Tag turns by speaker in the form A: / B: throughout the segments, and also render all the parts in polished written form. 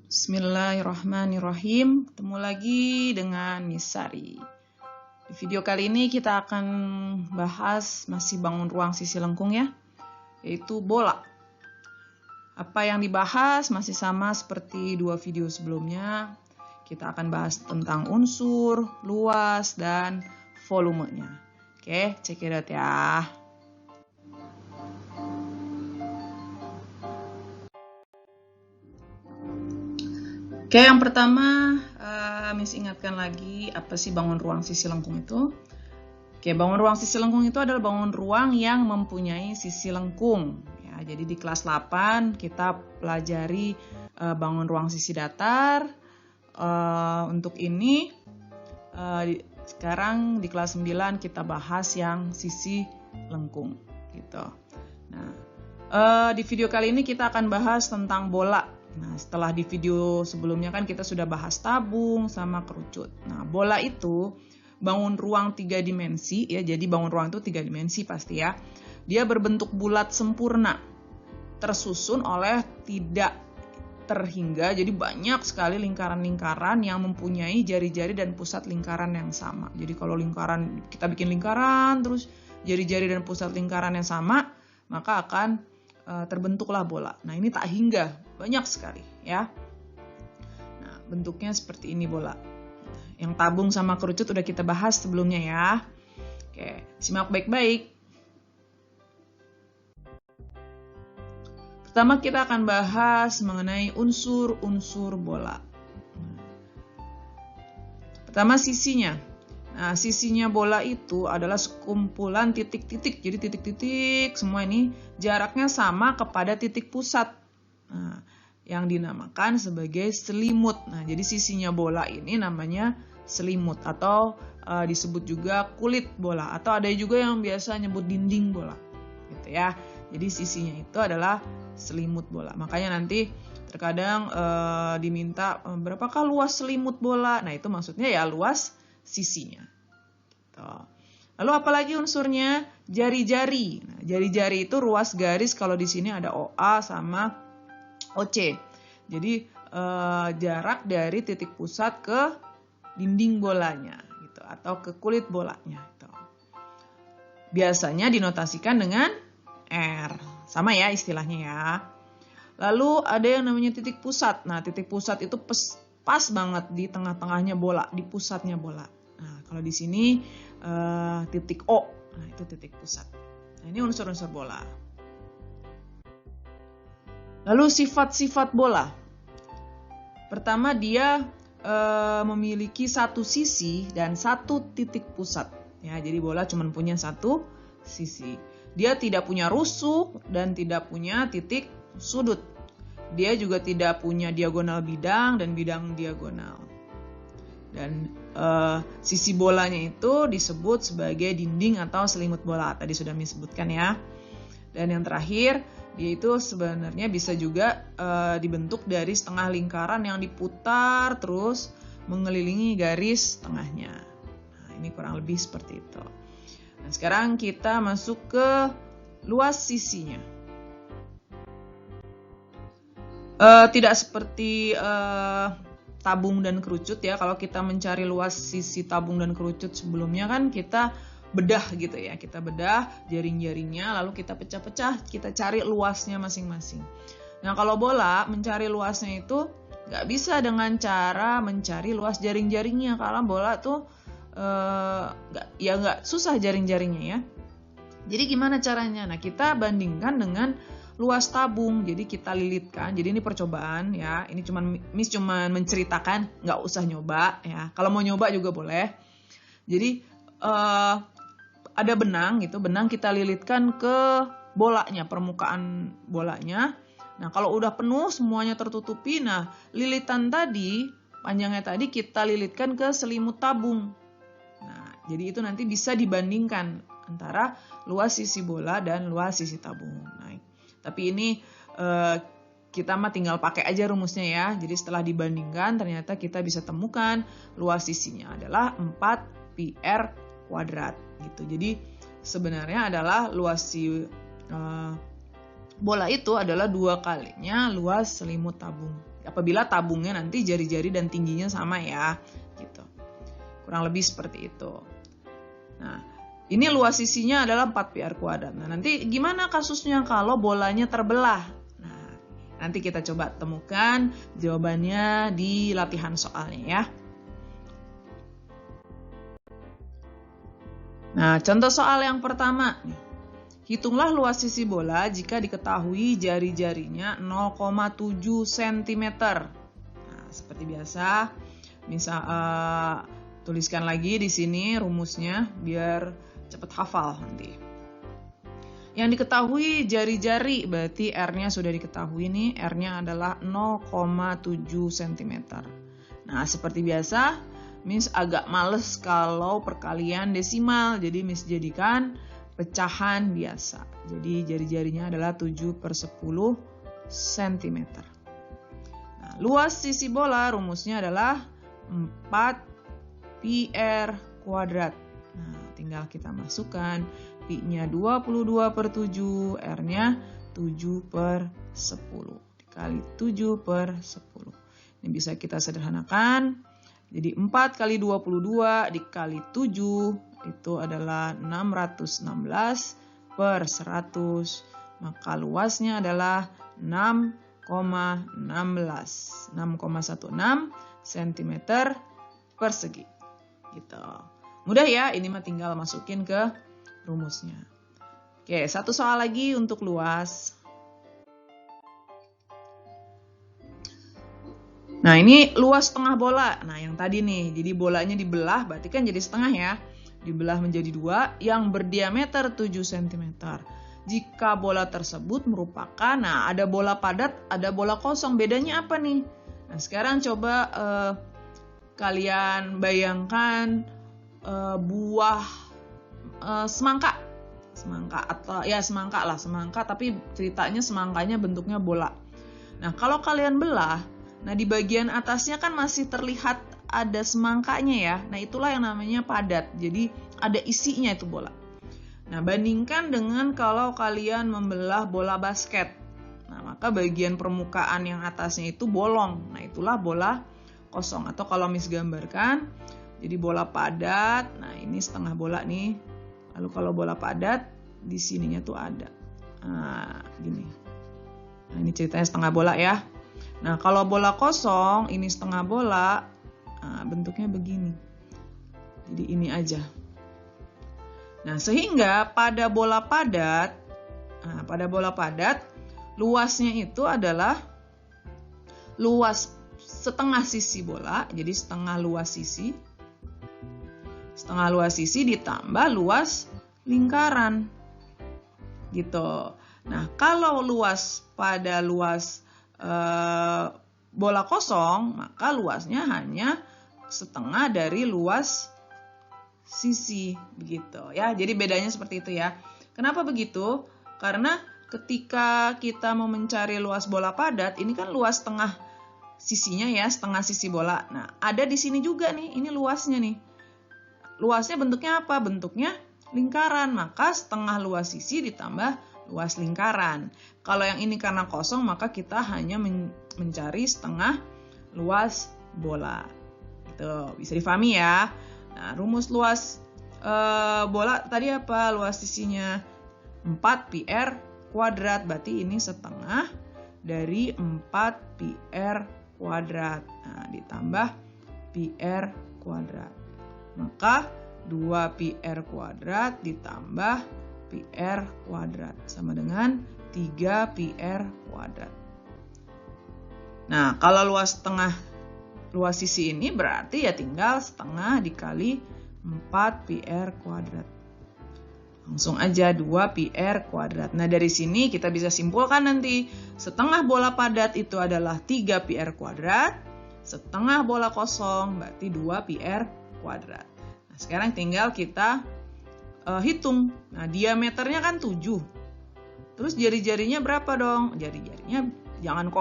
A: Bismillahirrahmanirrahim. Ketemu lagi dengan Miss Sari. Di video kali ini kita akan bahas masih bangun ruang sisi lengkung ya, yaitu bola. Apa yang dibahas masih sama seperti dua video sebelumnya. Kita akan bahas tentang unsur, luas, dan volumenya. Oke, check it out ya. Oke, yang pertama, Miss ingatkan lagi, apa sih bangun ruang sisi lengkung itu? Oke, bangun ruang sisi lengkung itu adalah bangun ruang yang mempunyai sisi lengkung. Ya, jadi di kelas 8 kita pelajari bangun ruang sisi datar. Untuk ini, sekarang di kelas 9 kita bahas yang sisi lengkung. Gitu. Nah, di video kali ini kita akan bahas tentang bola. Nah, setelah di video sebelumnya kan kita sudah bahas tabung sama kerucut. Nah, bola itu bangun ruang 3 dimensi ya. Jadi bangun ruang itu 3 dimensi pasti ya. Dia berbentuk bulat sempurna, tersusun oleh tidak terhingga. Jadi banyak sekali lingkaran-lingkaran yang mempunyai jari-jari dan pusat lingkaran yang sama. Jadi kalau lingkaran kita bikin lingkaran terus jari-jari dan pusat lingkaran yang sama, maka akan terbentuklah bola. Nah, ini tak hingga, banyak sekali ya. Nah, bentuknya seperti ini bola. Yang tabung sama kerucut udah kita bahas sebelumnya ya. Oke, simak baik-baik. Pertama kita akan bahas mengenai unsur-unsur bola. Pertama sisinya. Nah, sisinya bola itu adalah sekumpulan titik-titik. Jadi titik-titik semua ini jaraknya sama kepada titik pusat. Nah, yang dinamakan sebagai selimut. Nah, jadi sisinya bola ini namanya selimut atau disebut juga kulit bola atau ada juga yang biasa nyebut dinding bola. Gitu ya. Jadi sisinya itu adalah selimut bola. Makanya nanti terkadang diminta berapakah luas selimut bola. Nah, itu maksudnya ya luas sisinya. Gitu. Lalu apalagi unsurnya? Jari-jari. Nah, jari-jari itu ruas garis kalau di sini ada OA sama OC. Jadi jarak dari titik pusat ke dinding bolanya gitu atau ke kulit bolanya gitu. Biasanya dinotasikan dengan R. Sama ya istilahnya ya. Lalu ada yang namanya titik pusat. Nah, titik pusat itu pas banget di tengah-tengahnya bola, di pusatnya bola. Nah, kalau di sini titik O, nah itu titik pusat. Nah, ini unsur-unsur bola. Lalu sifat-sifat bola. Pertama, dia memiliki satu sisi dan satu titik pusat. Ya, jadi bola cuma punya satu sisi. Dia tidak punya rusuk dan tidak punya titik sudut. Dia juga tidak punya diagonal bidang dan bidang diagonal. Dan sisi bolanya itu disebut sebagai dinding atau selimut bola. Tadi sudah disebutkan ya. Dan yang terakhir, dia itu sebenarnya bisa juga dibentuk dari setengah lingkaran yang diputar terus mengelilingi garis tengahnya. Nah, ini kurang lebih seperti itu. Nah, sekarang kita masuk ke luas sisinya. Tidak seperti tabung dan kerucut ya. Kalau kita mencari luas sisi tabung dan kerucut sebelumnya kan kita bedah gitu ya. Kita bedah jaring-jaringnya lalu kita pecah-pecah, kita cari luasnya masing-masing. Nah, kalau bola mencari luasnya itu nggak bisa dengan cara mencari luas jaring-jaringnya karena bola tuh nggak susah jaring-jaringnya ya. Jadi gimana caranya? Nah, kita bandingkan dengan luas tabung, jadi kita lilitkan. Jadi ini percobaan ya. Ini Miss cuman menceritakan, nggak usah nyoba ya. Kalau mau nyoba juga boleh. Jadi ada benang gitu, benang kita lilitkan ke bolanya, permukaan bolanya. Nah, kalau udah penuh semuanya tertutupi, nah lilitan tadi, panjangnya tadi kita lilitkan ke selimut tabung. Nah, jadi itu nanti bisa dibandingkan antara luas sisi bola dan luas sisi tabung. Nah, tapi ini kita mah tinggal pakai aja rumusnya ya. Jadi setelah dibandingkan ternyata kita bisa temukan luas sisinya adalah 4 pi r kuadrat gitu. Jadi sebenarnya adalah luas si bola itu adalah 2 kalinya luas selimut tabung. apabila tabungnya nanti jari-jari dan tingginya sama ya, gitu. Kurang lebih seperti itu. Nah, ini luas sisinya adalah 4 PR kuadrat. Nah, nanti gimana kasusnya kalau bolanya terbelah? Nah, nanti kita coba temukan jawabannya di latihan soalnya ya. Nah, contoh soal yang pertama nih. Hitunglah luas sisi bola jika diketahui jari-jarinya 0,7 cm. Nah, seperti biasa, tuliskan lagi di sini rumusnya biar cepat hafal nanti. Yang diketahui jari-jari, berarti R-nya sudah diketahui nih, R-nya adalah 0,7 cm. Nah, seperti biasa, Miss agak males kalau perkalian desimal, jadi Miss jadikan pecahan biasa. Jadi jari-jarinya adalah 7/10 cm. Nah, luas sisi bola rumusnya adalah 4 PR kuadrat. Nah, tinggal kita masukkan Pi-nya 22/7, R-nya 7/10 dikali 7/10. Ini bisa kita sederhanakan. Jadi 4 kali 22 dikali 7 itu adalah 616/100. Maka luasnya adalah 6,16 cm persegi. Gitu. Mudah ya, ini mah tinggal masukin ke rumusnya. Oke, satu soal lagi untuk luas. Nah, ini luas setengah bola. Nah, yang tadi nih, jadi bolanya dibelah, berarti kan jadi setengah ya. Dibelah menjadi 2 yang berdiameter 7 cm. Jika bola tersebut merupakan, nah ada bola padat, ada bola kosong. Bedanya apa nih? Nah, sekarang coba kalian bayangkan buah semangka. Semangka atau ya semangka lah, semangka tapi ceritanya semangkanya bentuknya bola. Nah, kalau kalian belah, nah, di bagian atasnya kan masih terlihat ada semangkanya ya. Nah, itulah yang namanya padat. Jadi, ada isinya itu bola. Nah, bandingkan dengan kalau kalian membelah bola basket. Nah, maka bagian permukaan yang atasnya itu bolong. Nah, itulah bola kosong. Atau kalau Miss gambarkan, jadi bola padat. Nah, ini setengah bola nih. Lalu kalau bola padat, di sininya tuh ada. Nah, gini. Nah, ini ceritanya setengah bola ya. Nah, kalau bola kosong, ini setengah bola, nah, bentuknya begini. Jadi ini aja. Nah, sehingga pada bola padat, luasnya itu adalah luas setengah sisi bola, jadi setengah luas sisi. Setengah luas sisi ditambah luas lingkaran. Gitu. Nah, kalau luas pada luas bola kosong, maka luasnya hanya setengah dari luas sisi, begitu ya. Jadi bedanya seperti itu ya. Kenapa begitu? Karena ketika kita mau mencari luas bola padat, ini kan luas setengah sisinya ya, setengah sisi bola. Nah, ada di sini juga nih, ini luasnya nih. Luasnya bentuknya apa? Bentuknya lingkaran, maka setengah luas sisi ditambah luas lingkaran. Kalau yang ini karena kosong, maka kita hanya mencari setengah luas bola. Itu bisa difahami ya. Nah, rumus luas bola tadi apa? Luas sisinya 4 PR kuadrat. Berarti ini setengah dari 4 PR kuadrat. Nah, ditambah PR kuadrat. Maka 2 PR kuadrat ditambah PR kuadrat sama dengan 3 PR kuadrat. Nah, kalau luas sisi ini berarti ya tinggal setengah dikali 4 PR kuadrat. Langsung aja 2 PR kuadrat. Nah, dari sini kita bisa simpulkan nanti setengah bola padat itu adalah 3 PR kuadrat, setengah bola kosong berarti 2 PR kuadrat. Nah, sekarang tinggal kita hitung. Nah, diameternya kan 7. Terus jari-jarinya berapa dong? Jari-jarinya jangan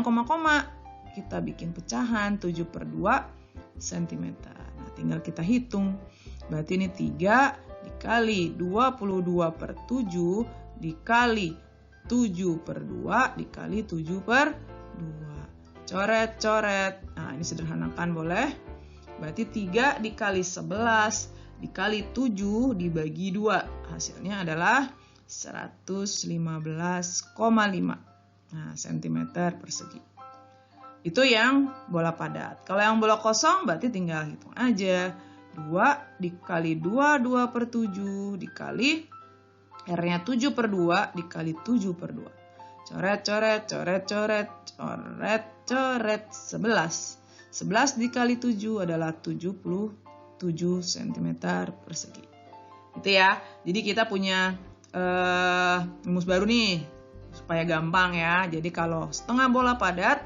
A: koma-koma. Kita bikin pecahan 7/2 cm. Nah, tinggal kita hitung. Berarti ini 3 dikali 22/7 dikali 7/2 dikali 7/2. coret. Nah, ini sederhanakan boleh. Berarti 3 dikali 11 dikali 7 dibagi 2. Hasilnya adalah 115,5 cm persegi. Itu yang bola padat. Kalau yang bola kosong berarti tinggal hitung aja. 2 dikali 2, 2 per 7 dikali R-nya 7 per 2 dikali 7 per 2. Coret. 11. 11 dikali 7 adalah 77 cm persegi. Gitu ya. Jadi kita punya rumus baru nih. Supaya gampang ya. Jadi kalau setengah bola padat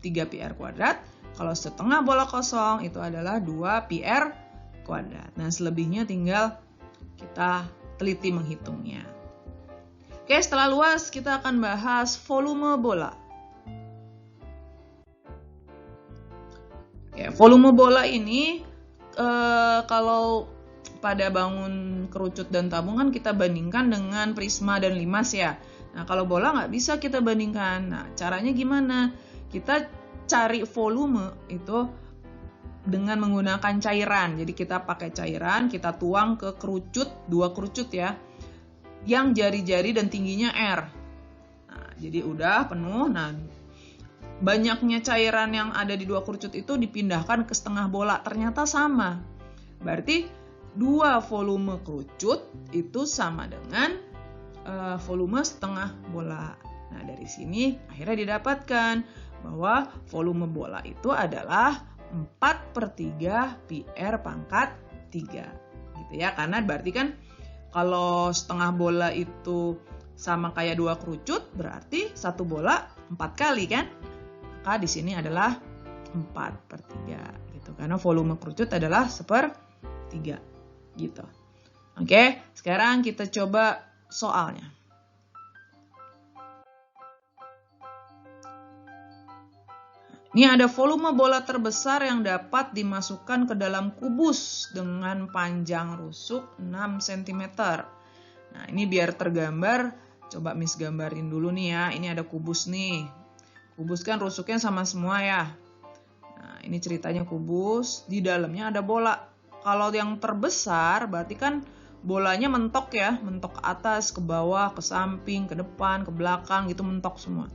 A: 3 PR kuadrat. Kalau setengah bola kosong itu adalah 2 PR kuadrat. Nah, selebihnya tinggal kita teliti menghitungnya. Oke, setelah luas kita akan bahas volume bola. Ya, volume bola ini kalau pada bangun kerucut dan tabung kan kita bandingkan dengan prisma dan limas ya. Nah, kalau bola nggak bisa kita bandingkan. Nah, caranya gimana? Kita cari volume itu dengan menggunakan cairan. Jadi kita pakai cairan, kita tuang ke kerucut, 2 kerucut ya, yang jari-jari dan tingginya R. Nah, jadi udah penuh. Nah, banyaknya cairan yang ada di 2 kerucut itu dipindahkan ke setengah bola. Ternyata sama. Berarti 2 volume kerucut itu sama dengan volume setengah bola. Nah, dari sini akhirnya didapatkan bahwa volume bola itu adalah 4/3 PR pangkat 3. Gitu ya, karena berarti kan kalau setengah bola itu sama kayak 2 kerucut, berarti 1 bola 4 kali kan? Maka di sini adalah 4/3 gitu. Karena volume kerucut adalah 1/3 gitu. Oke, sekarang kita coba soalnya. Ini ada volume bola terbesar yang dapat dimasukkan ke dalam kubus dengan panjang rusuk 6 cm. Nah, ini biar tergambar, coba Miss gambarin dulu nih ya. Ini ada kubus nih. Kubus kan rusuknya sama semua ya. Nah, ini ceritanya kubus, di dalamnya ada bola. Kalau yang terbesar berarti kan bolanya mentok ya, mentok ke atas, ke bawah, ke samping, ke depan, ke belakang gitu, mentok semua.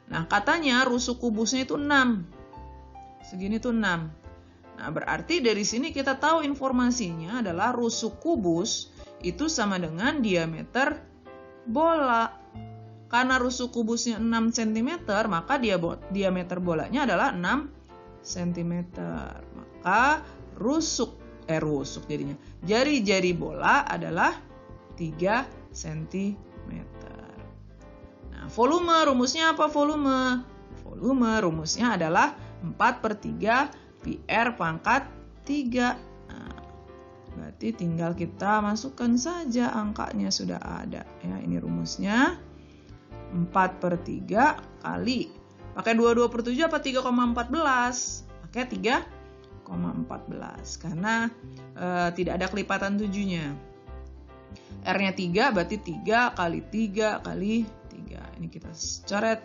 A: Nah, katanya rusuk kubusnya itu 6. Segini tuh 6. Nah, berarti dari sini kita tahu informasinya adalah rusuk kubus itu sama dengan diameter bola. Karena rusuk kubusnya 6 cm, maka diameter bolanya adalah 6 cm. Maka rusuk jadinya. Jari-jari bola adalah 3 cm. Volume, rumusnya apa volume? Volume rumusnya adalah 4/3 PR pangkat 3. Nah, berarti tinggal kita masukkan saja angkanya sudah ada. Ya, ini rumusnya 4/3 kali. Pakai 22/7 apa 3,14? Pakai 3,14 karena tidak ada kelipatan 7-nya. R-nya 3 berarti 3 kali 3 kali 3. Ini kita coret.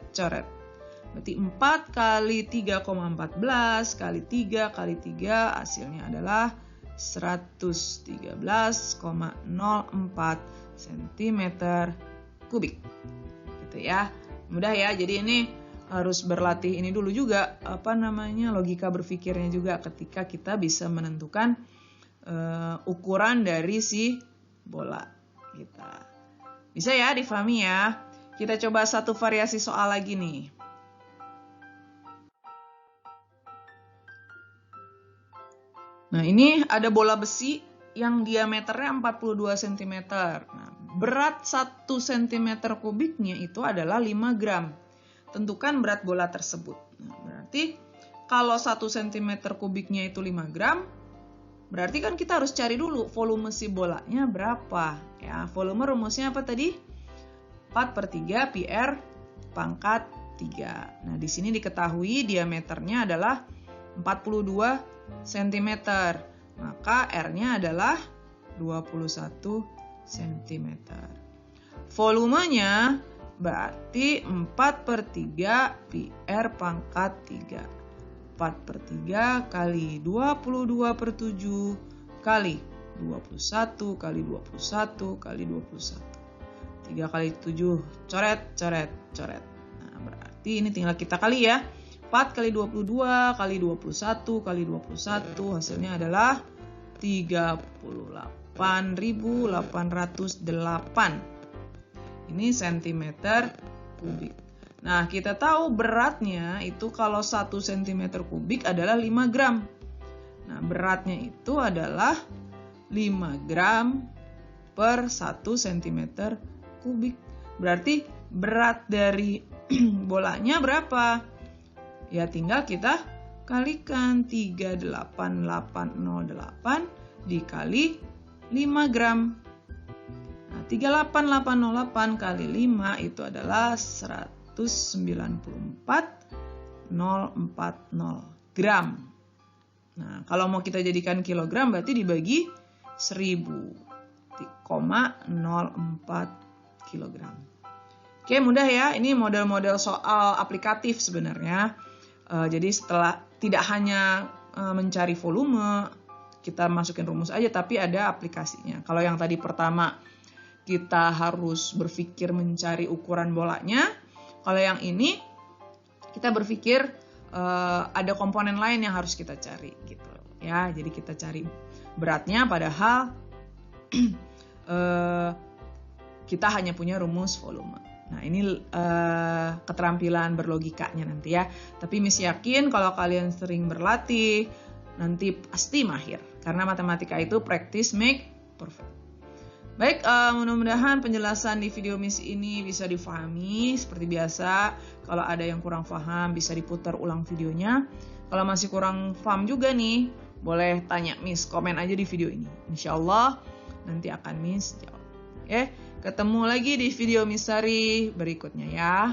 A: Berarti 4 kali 3,14 kali 3 kali 3 hasilnya adalah 113,04 cm kubik. Gitu ya. Mudah ya. Jadi ini harus berlatih ini dulu juga logika berpikirnya juga ketika kita bisa menentukan ukuran dari si bola kita. Bisa ya difahami ya. Kita coba satu variasi soal lagi nih. Nah, ini ada bola besi yang diameternya 42 cm. Nah, berat 1 cm kubiknya itu adalah 5 gram. Tentukan berat bola tersebut. Nah, berarti kalau 1 cm kubiknya itu 5 gram, berarti kan kita harus cari dulu volume si bolanya berapa. Ya, volume rumusnya apa tadi? 4/3 PR pangkat 3. Nah, di sini diketahui diameternya adalah 42 cm. Maka R-nya adalah 21 cm. Volumenya berarti 4/3 pi R pangkat 3. 4/3 kali 22/7 kali 21 kali 21 kali 21. 3 kali 7, coret, coret, coret. Nah, berarti ini tinggal kita kali ya. 4 kali 22 kali 21 kali 21 hasilnya adalah 38.808. Ini cm3. Nah, kita tahu beratnya itu kalau 1 cm3 adalah 5 gram. Nah, beratnya itu adalah 5 gram per 1 cm3. Berarti berat dari bolanya berapa? Ya tinggal kita kalikan 38808 dikali 5 gram. Nah, 38808 kali 5 itu adalah 194,040 gram. Nah, kalau mau kita jadikan kilogram berarti dibagi 1000,04 kilogram. Oke, mudah ya. Ini model-model soal aplikatif sebenarnya. Jadi setelah tidak hanya mencari volume, kita masukin rumus aja, tapi ada aplikasinya. Kalau yang tadi pertama, kita harus berpikir mencari ukuran bolanya. Kalau yang ini, kita berpikir ada komponen lain yang harus kita cari, gitu ya. Jadi kita cari beratnya, padahal kita hanya punya rumus volume. Nah, ini keterampilan berlogikanya nanti ya. Tapi Miss yakin kalau kalian sering berlatih, nanti pasti mahir. Karena matematika itu practice make perfect. Baik, mudah-mudahan penjelasan di video Miss ini bisa difahami. Seperti biasa, kalau ada yang kurang paham bisa diputar ulang videonya. Kalau masih kurang paham juga nih, boleh tanya Miss, komen aja di video ini. Insya Allah nanti akan Miss jawab. Oke, ketemu lagi di video Miss Sari berikutnya ya.